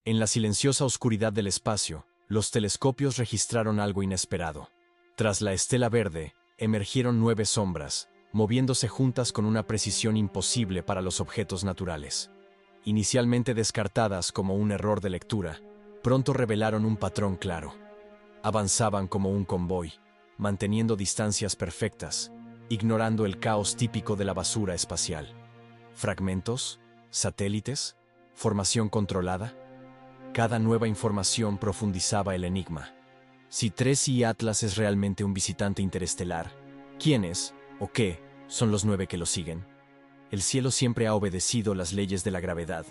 En la silenciosa oscuridad del espacio, los telescopios registraron algo inesperado. Tras la estela verde, emergieron 9 sombras, moviéndose juntas con una precisión imposible para los objetos naturales. Inicialmente descartadas como un error de lectura, pronto revelaron un patrón claro. Avanzaban como un convoy, manteniendo distancias perfectas, ignorando el caos típico de la basura espacial. ¿Fragmentos? ¿Satélites? ¿Formación controlada? Cada nueva información profundizaba el enigma. Si 3I Atlas es realmente un visitante interestelar, ¿quiénes, o qué, son los 9 que lo siguen? El cielo siempre ha obedecido las leyes de la gravedad,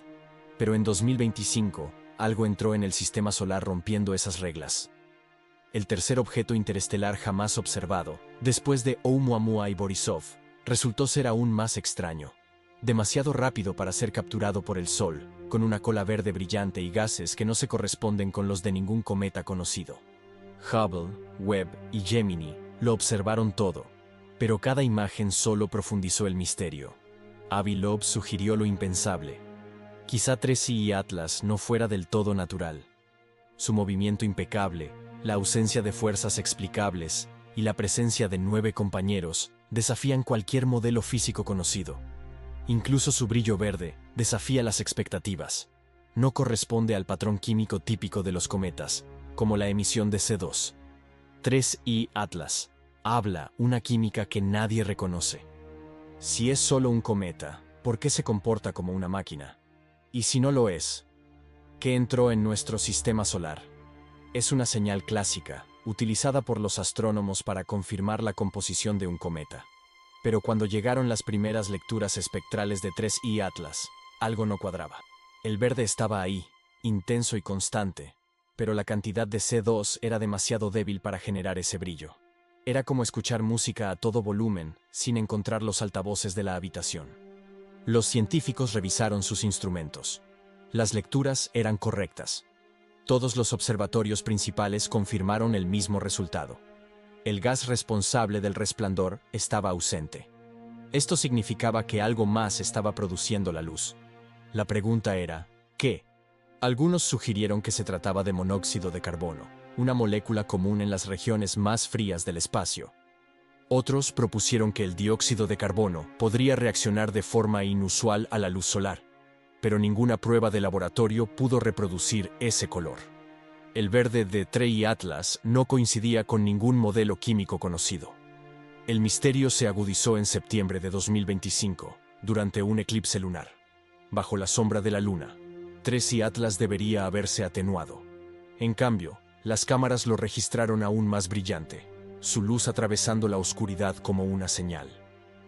pero en 2025, algo entró en el sistema solar rompiendo esas reglas. El tercer objeto interestelar jamás observado, después de Oumuamua y Borisov, resultó ser aún más extraño. Demasiado rápido para ser capturado por el Sol, con una cola verde brillante y gases que no se corresponden con los de ningún cometa conocido. Hubble, Webb y Gemini lo observaron todo, pero cada imagen solo profundizó el misterio. Avi Loeb sugirió lo impensable. Quizá 3I Atlas no fuera del todo natural. Su movimiento impecable, la ausencia de fuerzas explicables y la presencia de 9 compañeros desafían cualquier modelo físico conocido. Incluso su brillo verde desafía las expectativas. No corresponde al patrón químico típico de los cometas, como la emisión de C2. 3I Atlas habla una química que nadie reconoce. Si es solo un cometa, ¿por qué se comporta como una máquina? Y si no lo es, ¿qué entró en nuestro sistema solar? Es una señal clásica, utilizada por los astrónomos para confirmar la composición de un cometa. Pero cuando llegaron las primeras lecturas espectrales de 3I Atlas, algo no cuadraba. El verde estaba ahí, intenso y constante, pero la cantidad de C2 era demasiado débil para generar ese brillo. Era como escuchar música a todo volumen, sin encontrar los altavoces de la habitación. Los científicos revisaron sus instrumentos. Las lecturas eran correctas. Todos los observatorios principales confirmaron el mismo resultado. El gas responsable del resplandor estaba ausente. Esto significaba que algo más estaba produciendo la luz. La pregunta era, ¿qué? Algunos sugirieron que se trataba de monóxido de carbono, una molécula común en las regiones más frías del espacio. Otros propusieron que el dióxido de carbono podría reaccionar de forma inusual a la luz solar, pero ninguna prueba de laboratorio pudo reproducir ese color. El verde de 3I Atlas no coincidía con ningún modelo químico conocido. El misterio se agudizó en septiembre de 2025, durante un eclipse lunar. Bajo la sombra de la luna, 3I Atlas debería haberse atenuado. En cambio, las cámaras lo registraron aún más brillante, su luz atravesando la oscuridad como una señal.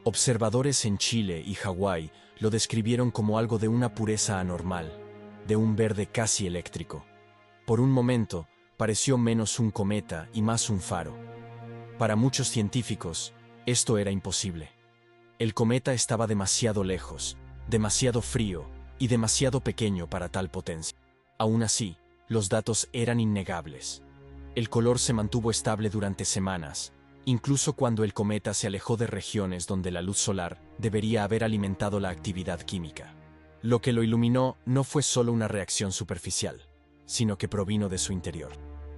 Observadores en Chile y Hawái lo describieron como algo de una pureza anormal, de un verde casi eléctrico. Por un momento, pareció menos un cometa y más un faro. Para muchos científicos, esto era imposible. El cometa estaba demasiado lejos, demasiado frío y demasiado pequeño para tal potencia. Aún así, los datos eran innegables. El color se mantuvo estable durante semanas, incluso cuando el cometa se alejó de regiones donde la luz solar debería haber alimentado la actividad química. Lo que lo iluminó no fue solo una reacción superficial, sino que provino de su interior.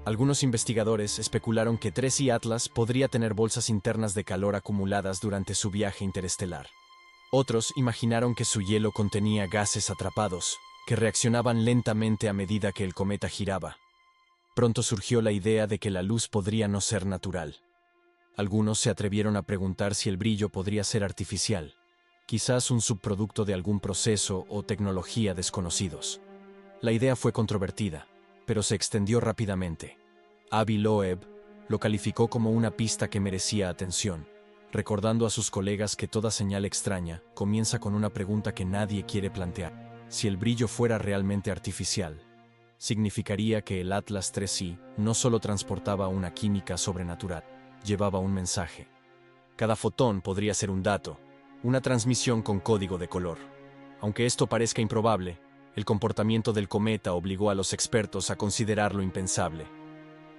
Algunos investigadores especularon que 3I Atlas podría tener bolsas internas de calor acumuladas durante su viaje interestelar. Otros imaginaron que su hielo contenía gases atrapados, que reaccionaban lentamente a medida que el cometa giraba. Pronto surgió la idea de que la luz podría no ser natural. Algunos se atrevieron a preguntar si el brillo podría ser artificial, quizás un subproducto de algún proceso o tecnología desconocidos. La idea fue controvertida, pero se extendió rápidamente. Avi Loeb lo calificó como una pista que merecía atención, recordando a sus colegas que toda señal extraña comienza con una pregunta que nadie quiere plantear. Si el brillo fuera realmente artificial, significaría que el Atlas 3I no solo transportaba una química sobrenatural, llevaba un mensaje. Cada fotón podría ser un dato, una transmisión con código de color. Aunque esto parezca improbable, el comportamiento del cometa obligó a los expertos a considerar lo impensable.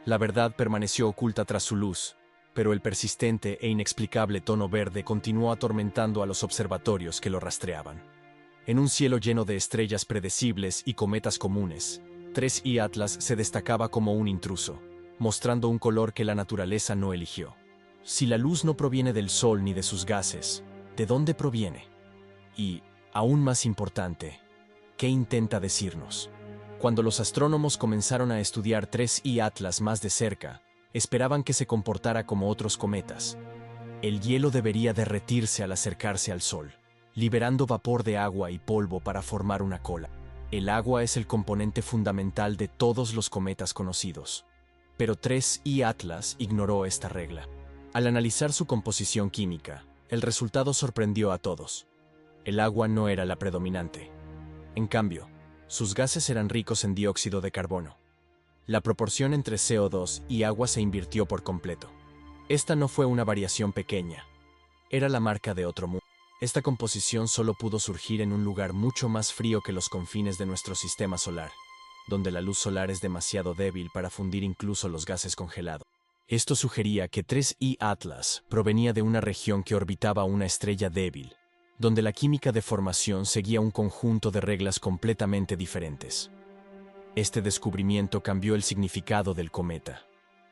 La verdad permaneció oculta tras su luz, pero el persistente e inexplicable tono verde continuó atormentando a los observatorios que lo rastreaban. En un cielo lleno de estrellas predecibles y cometas comunes, 3I Atlas se destacaba como un intruso, mostrando un color que la naturaleza no eligió. Si la luz no proviene del Sol ni de sus gases, ¿de dónde proviene? Y, aún más importante, ¿qué intenta decirnos? Cuando los astrónomos comenzaron a estudiar 3I Atlas más de cerca, esperaban que se comportara como otros cometas. El hielo debería derretirse al acercarse al Sol, liberando vapor de agua y polvo para formar una cola. El agua es el componente fundamental de todos los cometas conocidos. Pero 3I Atlas ignoró esta regla. Al analizar su composición química, el resultado sorprendió a todos. El agua no era la predominante. En cambio, sus gases eran ricos en dióxido de carbono. La proporción entre CO2 y agua se invirtió por completo. Esta no fue una variación pequeña. Era la marca de otro mundo. Esta composición solo pudo surgir en un lugar mucho más frío que los confines de nuestro sistema solar, donde la luz solar es demasiado débil para fundir incluso los gases congelados. Esto sugería que 3I Atlas provenía de una región que orbitaba una estrella débil, donde la química de formación seguía un conjunto de reglas completamente diferentes. Este descubrimiento cambió el significado del cometa.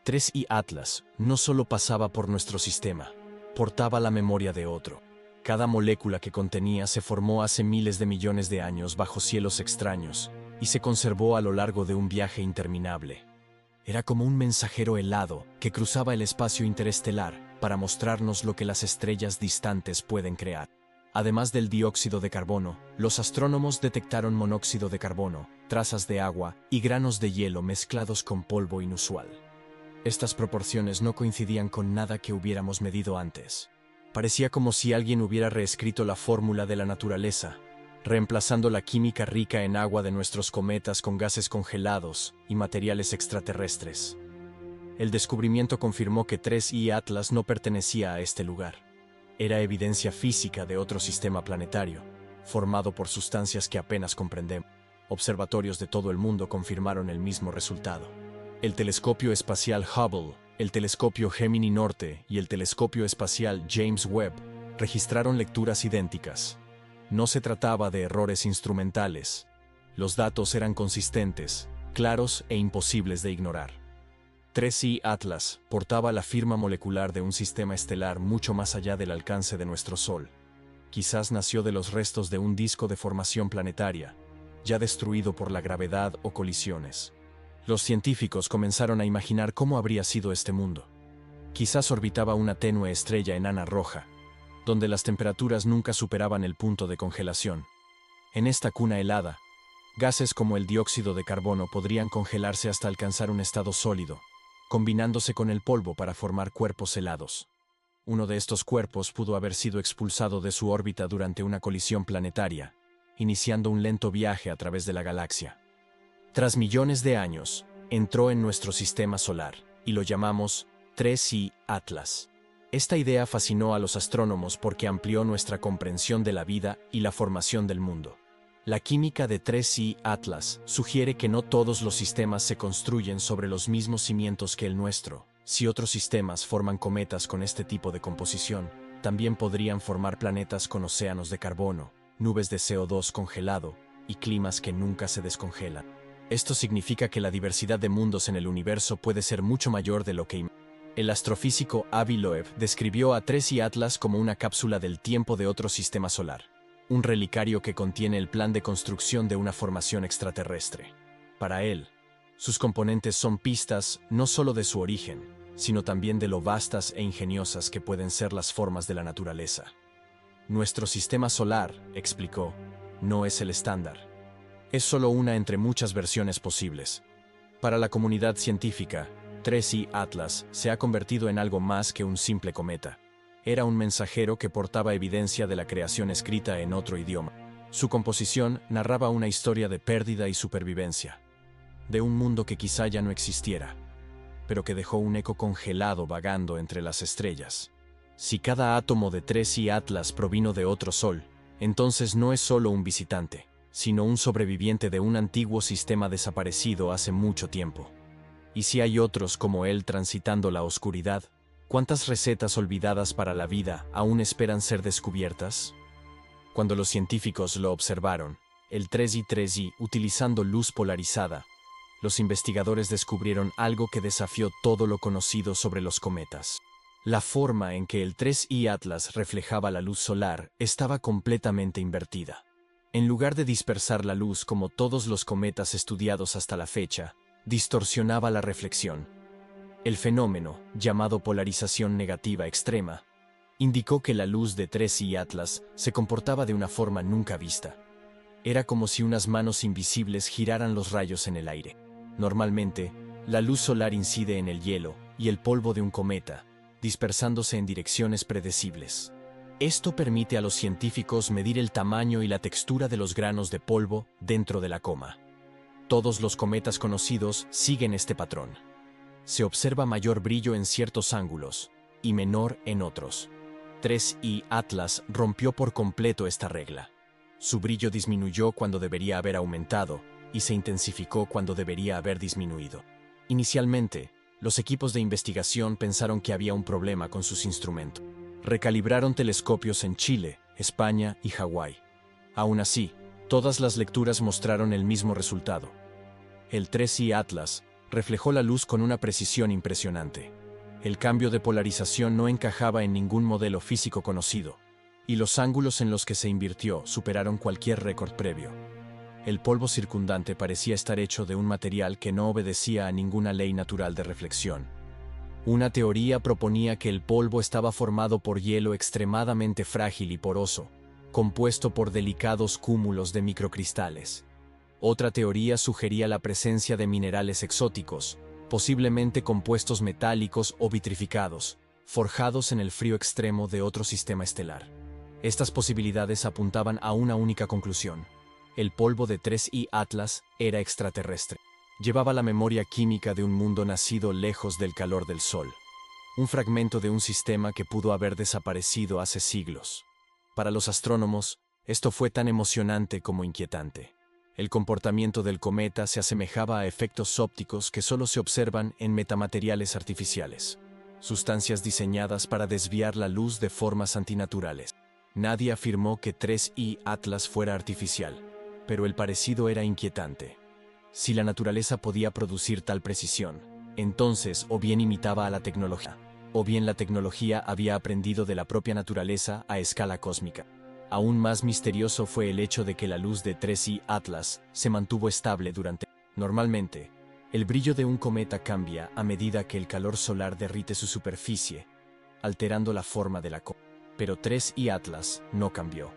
3I Atlas no solo pasaba por nuestro sistema, portaba la memoria de otro. Cada molécula que contenía se formó hace miles de millones de años bajo cielos extraños y se conservó a lo largo de un viaje interminable. Era como un mensajero helado que cruzaba el espacio interestelar para mostrarnos lo que las estrellas distantes pueden crear. Además del dióxido de carbono, los astrónomos detectaron monóxido de carbono, trazas de agua y granos de hielo mezclados con polvo inusual. Estas proporciones no coincidían con nada que hubiéramos medido antes. Parecía como si alguien hubiera reescrito la fórmula de la naturaleza, reemplazando la química rica en agua de nuestros cometas con gases congelados y materiales extraterrestres. El descubrimiento confirmó que 3I Atlas no pertenecía a este lugar. Era evidencia física de otro sistema planetario, formado por sustancias que apenas comprendemos. Observatorios de todo el mundo confirmaron el mismo resultado. El telescopio espacial Hubble, el telescopio Gemini Norte y el telescopio espacial James Webb registraron lecturas idénticas. No se trataba de errores instrumentales. Los datos eran consistentes, claros e imposibles de ignorar. 3I Atlas portaba la firma molecular de un sistema estelar mucho más allá del alcance de nuestro Sol. Quizás nació de los restos de un disco de formación planetaria, ya destruido por la gravedad o colisiones. Los científicos comenzaron a imaginar cómo habría sido este mundo. Quizás orbitaba una tenue estrella enana roja, donde las temperaturas nunca superaban el punto de congelación. En esta cuna helada, gases como el dióxido de carbono podrían congelarse hasta alcanzar un estado sólido, combinándose con el polvo para formar cuerpos helados. Uno de estos cuerpos pudo haber sido expulsado de su órbita durante una colisión planetaria, iniciando un lento viaje a través de la galaxia. Tras millones de años, entró en nuestro sistema solar, y lo llamamos 3I Atlas. Esta idea fascinó a los astrónomos porque amplió nuestra comprensión de la vida y la formación del mundo. La química de 3I Atlas sugiere que no todos los sistemas se construyen sobre los mismos cimientos que el nuestro. Si otros sistemas forman cometas con este tipo de composición, también podrían formar planetas con océanos de carbono, nubes de CO2 congelado y climas que nunca se descongelan. Esto significa que la diversidad de mundos en el universo puede ser mucho mayor de lo que imaginamos. El astrofísico Avi Loeb describió a 3I Atlas como una cápsula del tiempo de otro sistema solar, un relicario que contiene el plan de construcción de una formación extraterrestre. Para él, sus componentes son pistas no solo de su origen, sino también de lo vastas e ingeniosas que pueden ser las formas de la naturaleza. Nuestro sistema solar, explicó, no es el estándar. Es solo una entre muchas versiones posibles. Para la comunidad científica, 3I Atlas se ha convertido en algo más que un simple cometa. Era un mensajero que portaba evidencia de la creación escrita en otro idioma. Su composición narraba una historia de pérdida y supervivencia, de un mundo que quizá ya no existiera, pero que dejó un eco congelado vagando entre las estrellas. Si cada átomo de 3I Atlas provino de otro sol, entonces no es solo un visitante, sino un sobreviviente de un antiguo sistema desaparecido hace mucho tiempo. Y si hay otros como él transitando la oscuridad, ¿cuántas recetas olvidadas para la vida aún esperan ser descubiertas? Cuando los científicos lo observaron, el 3i utilizando luz polarizada, los investigadores descubrieron algo que desafió todo lo conocido sobre los cometas. La forma en que el 3I Atlas reflejaba la luz solar estaba completamente invertida. En lugar de dispersar la luz como todos los cometas estudiados hasta la fecha, distorsionaba la reflexión. El fenómeno, llamado polarización negativa extrema, indicó que la luz de 3I Atlas se comportaba de una forma nunca vista. Era como si unas manos invisibles giraran los rayos en el aire. Normalmente, la luz solar incide en el hielo y el polvo de un cometa, dispersándose en direcciones predecibles. Esto permite a los científicos medir el tamaño y la textura de los granos de polvo dentro de la coma. Todos los cometas conocidos siguen este patrón. Se observa mayor brillo en ciertos ángulos y menor en otros. 3I Atlas rompió por completo esta regla. Su brillo disminuyó cuando debería haber aumentado y se intensificó cuando debería haber disminuido. Inicialmente, los equipos de investigación pensaron que había un problema con sus instrumentos. Recalibraron telescopios en Chile, España y Hawái. Aún así, todas las lecturas mostraron el mismo resultado. El 3I Atlas reflejó la luz con una precisión impresionante. El cambio de polarización no encajaba en ningún modelo físico conocido, y los ángulos en los que se invirtió superaron cualquier récord previo. El polvo circundante parecía estar hecho de un material que no obedecía a ninguna ley natural de reflexión. Una teoría proponía que el polvo estaba formado por hielo extremadamente frágil y poroso, compuesto por delicados cúmulos de microcristales. Otra teoría sugería la presencia de minerales exóticos, posiblemente compuestos metálicos o vitrificados, forjados en el frío extremo de otro sistema estelar. Estas posibilidades apuntaban a una única conclusión: el polvo de 3I Atlas era extraterrestre. Llevaba la memoria química de un mundo nacido lejos del calor del Sol. Un fragmento de un sistema que pudo haber desaparecido hace siglos. Para los astrónomos, esto fue tan emocionante como inquietante. El comportamiento del cometa se asemejaba a efectos ópticos que solo se observan en metamateriales artificiales, sustancias diseñadas para desviar la luz de formas antinaturales. Nadie afirmó que 3I Atlas fuera artificial, pero el parecido era inquietante. Si la naturaleza podía producir tal precisión, entonces o bien imitaba a la tecnología, o bien la tecnología había aprendido de la propia naturaleza a escala cósmica. Aún más misterioso fue el hecho de que la luz de 3I Atlas se mantuvo estable durante. Normalmente, el brillo de un cometa cambia a medida que el calor solar derrite su superficie, alterando la forma de la coma. Pero 3I Atlas no cambió.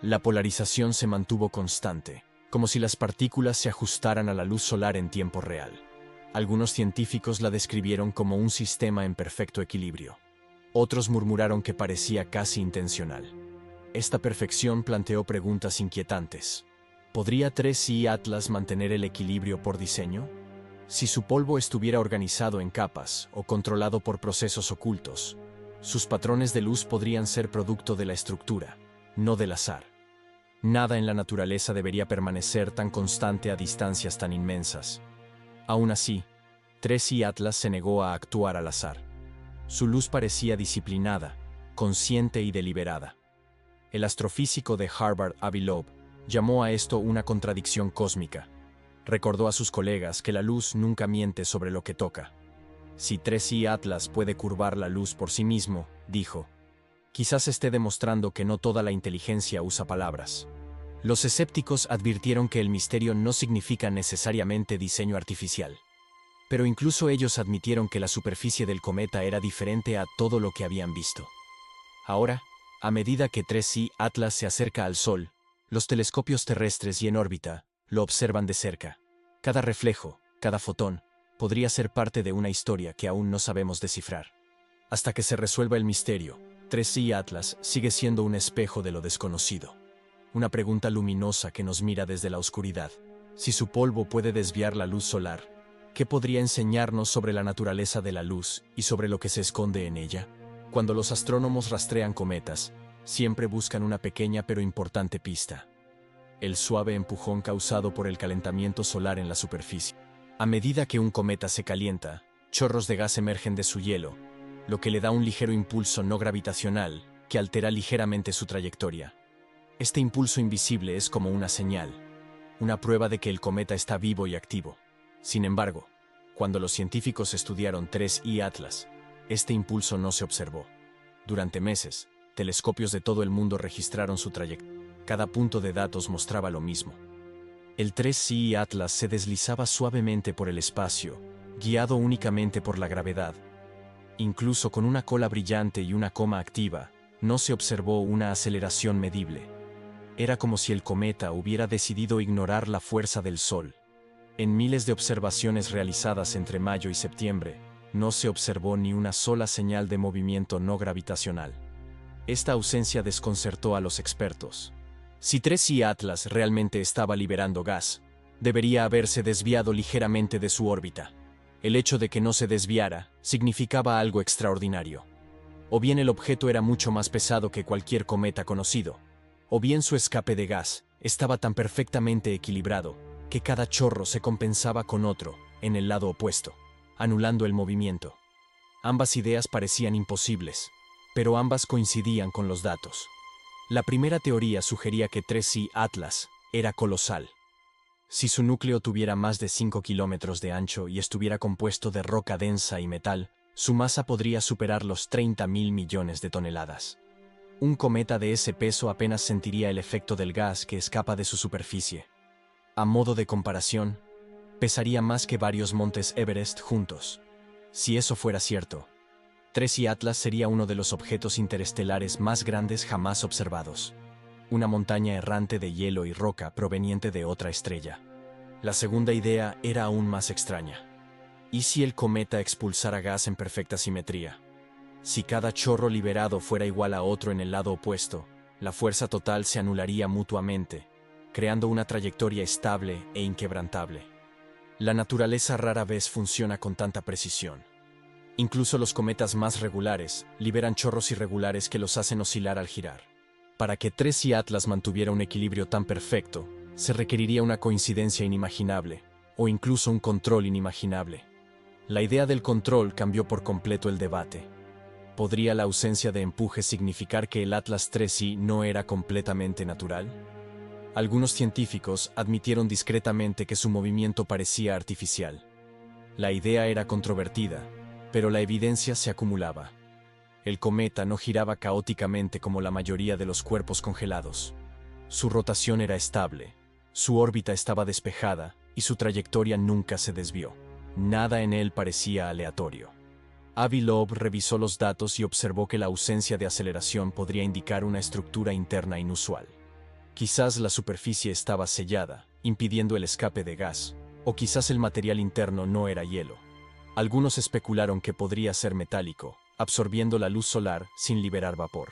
La polarización se mantuvo constante, como si las partículas se ajustaran a la luz solar en tiempo real. Algunos científicos la describieron como un sistema en perfecto equilibrio. Otros murmuraron que parecía casi intencional. Esta perfección planteó preguntas inquietantes. ¿Podría 3I Atlas mantener el equilibrio por diseño? Si su polvo estuviera organizado en capas o controlado por procesos ocultos, sus patrones de luz podrían ser producto de la estructura, no del azar. Nada en la naturaleza debería permanecer tan constante a distancias tan inmensas. Aún así, 3I Atlas se negó a actuar al azar. Su luz parecía disciplinada, consciente y deliberada. El astrofísico de Harvard, Avi Loeb, llamó a esto una contradicción cósmica. Recordó a sus colegas que la luz nunca miente sobre lo que toca. Si 3I Atlas puede curvar la luz por sí mismo, dijo, quizás esté demostrando que no toda la inteligencia usa palabras. Los escépticos advirtieron que el misterio no significa necesariamente diseño artificial. Pero incluso ellos admitieron que la superficie del cometa era diferente a todo lo que habían visto. Ahora, a medida que 3I Atlas se acerca al Sol, los telescopios terrestres y en órbita lo observan de cerca. Cada reflejo, cada fotón, podría ser parte de una historia que aún no sabemos descifrar. Hasta que se resuelva el misterio, 3I Atlas sigue siendo un espejo de lo desconocido. Una pregunta luminosa que nos mira desde la oscuridad. Si su polvo puede desviar la luz solar, ¿qué podría enseñarnos sobre la naturaleza de la luz y sobre lo que se esconde en ella? Cuando los astrónomos rastrean cometas, siempre buscan una pequeña pero importante pista: el suave empujón causado por el calentamiento solar en la superficie. A medida que un cometa se calienta, chorros de gas emergen de su hielo, lo que le da un ligero impulso no gravitacional que altera ligeramente su trayectoria. Este impulso invisible es como una señal, una prueba de que el cometa está vivo y activo. Sin embargo, cuando los científicos estudiaron 3I Atlas, este impulso no se observó. Durante meses, telescopios de todo el mundo registraron su trayectoria. Cada punto de datos mostraba lo mismo. El 3I Atlas se deslizaba suavemente por el espacio, guiado únicamente por la gravedad. Incluso con una cola brillante y una coma activa, no se observó una aceleración medible. Era como si el cometa hubiera decidido ignorar la fuerza del Sol. En miles de observaciones realizadas entre mayo y septiembre, no se observó ni una sola señal de movimiento no gravitacional. Esta ausencia desconcertó a los expertos. Si 3I Atlas realmente estaba liberando gas, debería haberse desviado ligeramente de su órbita. El hecho de que no se desviara significaba algo extraordinario. O bien el objeto era mucho más pesado que cualquier cometa conocido, o bien su escape de gas estaba tan perfectamente equilibrado que cada chorro se compensaba con otro en el lado opuesto, anulando el movimiento. Ambas ideas parecían imposibles, pero ambas coincidían con los datos. La primera teoría sugería que 3I Atlas era colosal. Si su núcleo tuviera más de 5 kilómetros de ancho y estuviera compuesto de roca densa y metal, su masa podría superar los 30.000 millones de toneladas. Un cometa de ese peso apenas sentiría el efecto del gas que escapa de su superficie. A modo de comparación, pesaría más que varios montes Everest juntos. Si eso fuera cierto, 3I Atlas sería uno de los objetos interestelares más grandes jamás observados. Una montaña errante de hielo y roca proveniente de otra estrella. La segunda idea era aún más extraña. ¿Y si el cometa expulsara gas en perfecta simetría? Si cada chorro liberado fuera igual a otro en el lado opuesto, la fuerza total se anularía mutuamente, creando una trayectoria estable e inquebrantable. La naturaleza rara vez funciona con tanta precisión. Incluso los cometas más regulares liberan chorros irregulares que los hacen oscilar al girar. Para que 3I Atlas mantuviera un equilibrio tan perfecto, se requeriría una coincidencia inimaginable, o incluso un control inimaginable. La idea del control cambió por completo el debate. ¿Podría la ausencia de empuje significar que el Atlas 3I no era completamente natural? Algunos científicos admitieron discretamente que su movimiento parecía artificial. La idea era controvertida, pero la evidencia se acumulaba. El cometa no giraba caóticamente como la mayoría de los cuerpos congelados. Su rotación era estable, su órbita estaba despejada y su trayectoria nunca se desvió. Nada en él parecía aleatorio. Avi Loeb revisó los datos y observó que la ausencia de aceleración podría indicar una estructura interna inusual. Quizás la superficie estaba sellada, impidiendo el escape de gas, o quizás el material interno no era hielo. Algunos especularon que podría ser metálico, absorbiendo la luz solar sin liberar vapor.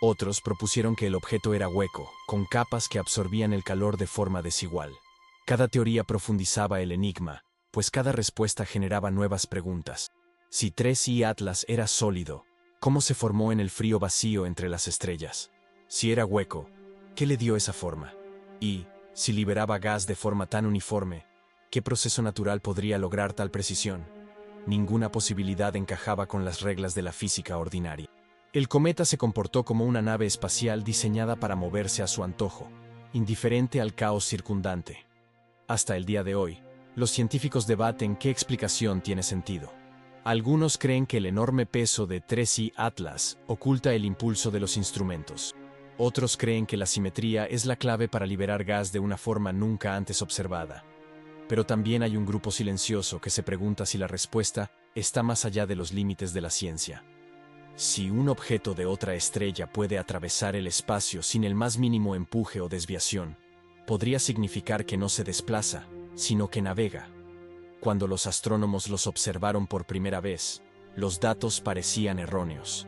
Otros propusieron que el objeto era hueco, con capas que absorbían el calor de forma desigual. Cada teoría profundizaba el enigma, pues cada respuesta generaba nuevas preguntas. Si 3I Atlas era sólido, ¿cómo se formó en el frío vacío entre las estrellas? Si era hueco, ¿qué le dio esa forma? Y, si liberaba gas de forma tan uniforme, ¿qué proceso natural podría lograr tal precisión? Ninguna posibilidad encajaba con las reglas de la física ordinaria. El cometa se comportó como una nave espacial diseñada para moverse a su antojo, indiferente al caos circundante. Hasta el día de hoy, los científicos debaten qué explicación tiene sentido. Algunos creen que el enorme peso de 3I Atlas oculta el impulso de los instrumentos. Otros creen que la simetría es la clave para liberar gas de una forma nunca antes observada. Pero también hay un grupo silencioso que se pregunta si la respuesta está más allá de los límites de la ciencia. Si un objeto de otra estrella puede atravesar el espacio sin el más mínimo empuje o desviación, podría significar que no se desplaza, sino que navega. Cuando los astrónomos los observaron por primera vez, los datos parecían erróneos.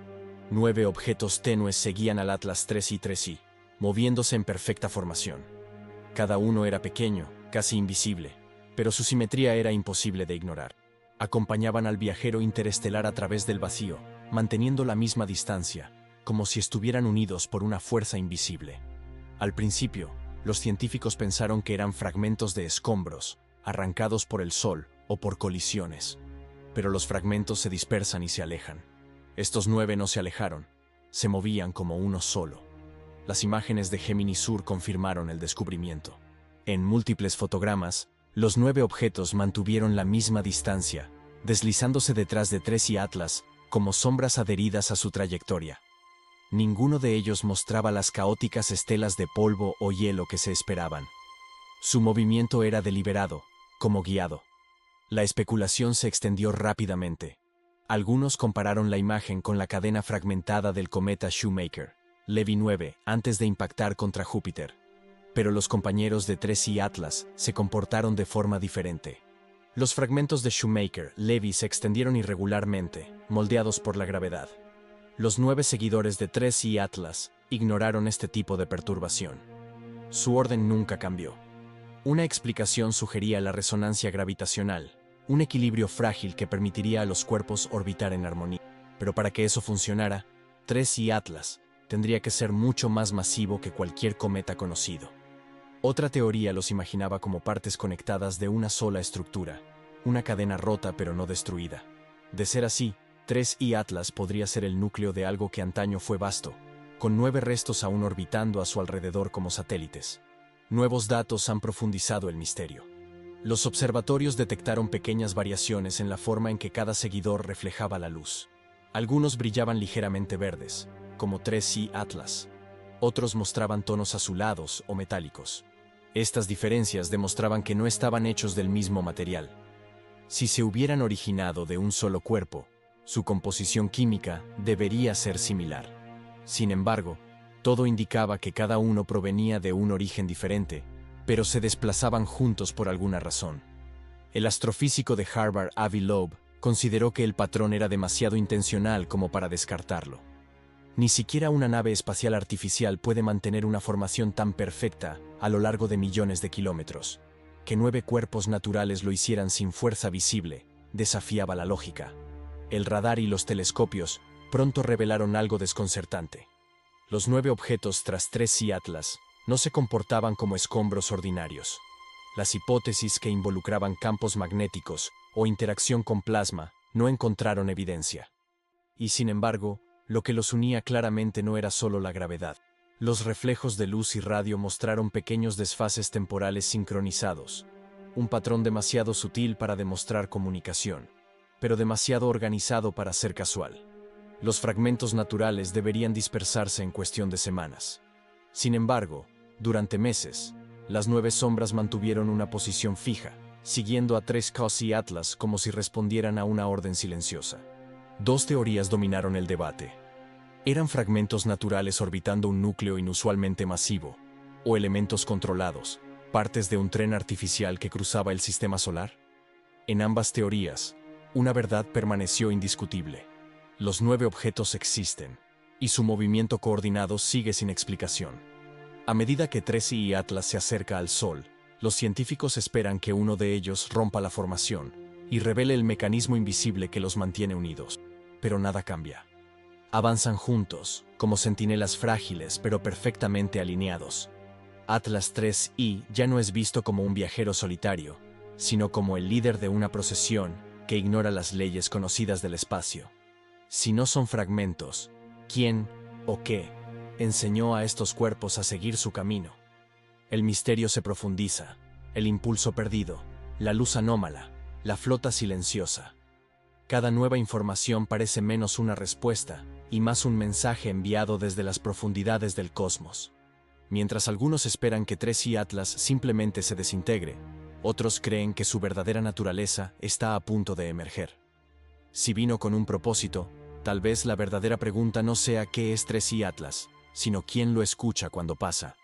9 objetos tenues seguían al Atlas 3I, moviéndose en perfecta formación. Cada uno era pequeño, casi invisible, pero su simetría era imposible de ignorar. Acompañaban al viajero interestelar a través del vacío, manteniendo la misma distancia, como si estuvieran unidos por una fuerza invisible. Al principio, los científicos pensaron que eran fragmentos de escombros, arrancados por el Sol o por colisiones. Pero los fragmentos se dispersan y se alejan. Estos 9 no se alejaron, se movían como uno solo. Las imágenes de Gemini Sur confirmaron el descubrimiento. En múltiples fotogramas, Los 9 objetos mantuvieron la misma distancia, deslizándose detrás de 3 y Atlas, como sombras adheridas a su trayectoria. Ninguno de ellos mostraba las caóticas estelas de polvo o hielo que se esperaban. Su movimiento era deliberado, como guiado. La especulación se extendió rápidamente. Algunos compararon la imagen con la cadena fragmentada del cometa Shoemaker, Levy 9, antes de impactar contra Júpiter. Pero los compañeros de 3 y Atlas se comportaron de forma diferente. Los fragmentos de Shoemaker, Levy se extendieron irregularmente, moldeados por la gravedad. Los 9 seguidores de 3 y Atlas ignoraron este tipo de perturbación. Su orden nunca cambió. Una explicación sugería la resonancia gravitacional, un equilibrio frágil que permitiría a los cuerpos orbitar en armonía. Pero para que eso funcionara, 3 y Atlas tendría que ser mucho más masivo que cualquier cometa conocido. Otra teoría los imaginaba como partes conectadas de una sola estructura, una cadena rota pero no destruida. De ser así, 3 y Atlas podría ser el núcleo de algo que antaño fue vasto, con 9 restos aún orbitando a su alrededor como satélites. Nuevos datos han profundizado el misterio. Los observatorios detectaron pequeñas variaciones en la forma en que cada seguidor reflejaba la luz. Algunos brillaban ligeramente verdes, como 3 y Atlas. Otros mostraban tonos azulados o metálicos. Estas diferencias demostraban que no estaban hechos del mismo material. Si se hubieran originado de un solo cuerpo, su composición química debería ser similar. Sin embargo, todo indicaba que cada uno provenía de un origen diferente, pero se desplazaban juntos por alguna razón. El astrofísico de Harvard, Avi Loeb, consideró que el patrón era demasiado intencional como para descartarlo. Ni siquiera una nave espacial artificial puede mantener una formación tan perfecta a lo largo de millones de kilómetros. Que 9 cuerpos naturales lo hicieran sin fuerza visible desafiaba la lógica. El radar y los telescopios pronto revelaron algo desconcertante. Los 9 objetos tras 3 y Atlas no se comportaban como escombros ordinarios. Las hipótesis que involucraban campos magnéticos o interacción con plasma no encontraron evidencia. Y sin embargo, lo que los unía claramente no era solo la gravedad. Los reflejos de luz y radio mostraron pequeños desfases temporales sincronizados, un patrón demasiado sutil para demostrar comunicación, pero demasiado organizado para ser casual. Los fragmentos naturales deberían dispersarse en cuestión de semanas. Sin embargo, durante meses, las 9 sombras mantuvieron una posición fija, siguiendo a 3 Cos y Atlas como si respondieran a una orden silenciosa. 2 teorías dominaron el debate. ¿Eran fragmentos naturales orbitando un núcleo inusualmente masivo, o elementos controlados, partes de un tren artificial que cruzaba el sistema solar? En ambas teorías, una verdad permaneció indiscutible. Los 9 objetos existen, y su movimiento coordinado sigue sin explicación. A medida que 3 y Atlas se acerca al Sol, los científicos esperan que uno de ellos rompa la formación y revele el mecanismo invisible que los mantiene unidos. Pero nada cambia. Avanzan juntos, como centinelas frágiles pero perfectamente alineados. Atlas 3I ya no es visto como un viajero solitario, sino como el líder de una procesión que ignora las leyes conocidas del espacio. Si no son fragmentos, ¿quién o qué enseñó a estos cuerpos a seguir su camino? El misterio se profundiza, el impulso perdido, la luz anómala, la flota silenciosa. Cada nueva información parece menos una respuesta y más un mensaje enviado desde las profundidades del cosmos. Mientras algunos esperan que 3 y Atlas simplemente se desintegre, otros creen que su verdadera naturaleza está a punto de emerger. Si vino con un propósito, tal vez la verdadera pregunta no sea qué es 3 y Atlas, sino quién lo escucha cuando pasa.